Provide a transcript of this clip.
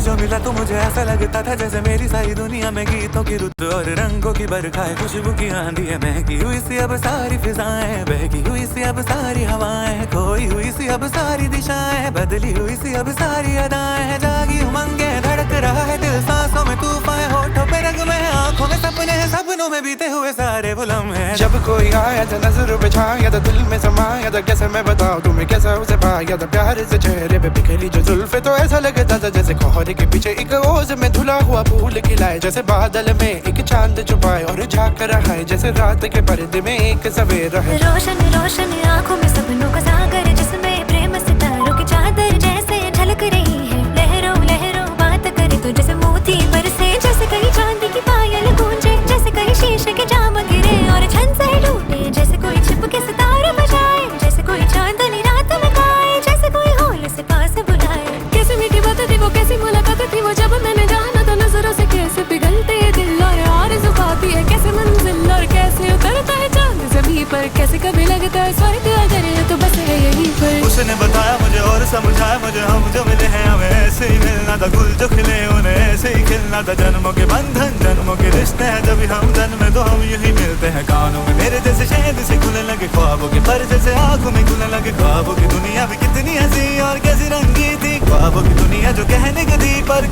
जो मिला तो मुझे ऐसा लगता था जैसे मेरी सारी दुनिया में गीतों की रुत और रंगों की बरखा है, खुशबू की आंधी है, महकी हुई सी अब सारी फिजाएं, बहकी हुई सी अब सारी हवाएं, खोई हुई सी अब सारी दिशाएं, बदली हुई सी अब सारी अदाएं, जागी उमंगे धड़क रहा है दिल, सांसों में तूफान, होठों पे रंग में, आंखों में सपने हैं, सपनों में बीते हुए सारे वो लम्हे। जब कोई आया था नजरों पे छाया था, दिल में समाया था, कैसे मैं बताऊं तुम्हें कैसा उसे पाया था, प्यार से चेहरे पे बिखरी जो जुल्फे तो ऐसा लगता था जैसे कोहरे के पीछे एक ओस में धुला हुआ फूल खिलाए, जैसे बादल में एक चांद छुपाए और झांक रहा है जैसे रात के पर्दे में एक सवेरा है। रोशन रोशन आंखों में सपनों का सागर, जिसमें प्रेम सितारों की चादर जैसे झलक रही है, लहरों लहरों बात करे तो जैसे मोती बरसे, जैसे कहीं चांदी की पायल गूंजे, जैसे कहीं शीशे के जाम गिरे और छन से टूटे, जैसे कोई छिप के सितारे बजाए, जैसे कोई चांदनी रात में गाए, जैसे कोई होल से पास बुलाए। कैसी मीठी बात थी वो, कैसी मुलाकात थी वो, जब मैंने जाना तो नजरों से कैसे पिघलते दिल और आरज़ू पाती है कैसे मंजिल, और कैसे उतरता है चांद ज़मीं पर, कैसे कभी लगता है स्वर्ग अगर है तो बस है यहीं पर। उसने बताया मुझे और समझाया मुझे, हम जो मिले हैं हमें ऐसे ही मिलना था, गुल जो खिले उन्हें ऐसे ही खिलना था, जन्मों के बंधन जन्मों के रिश्ते हैं, जब हम जन्मे तो हम यही मिलते हैं। कानों में मेरे जैसे शहद से खुलने लगे ख्वाबों के पर, जैसे आंखों में खुलने लगे ख्वाबों की दुनिया भी कितनी हंसी और कैसी रंगी थी, ख्वाबों की दुनिया जो कहने की थी पर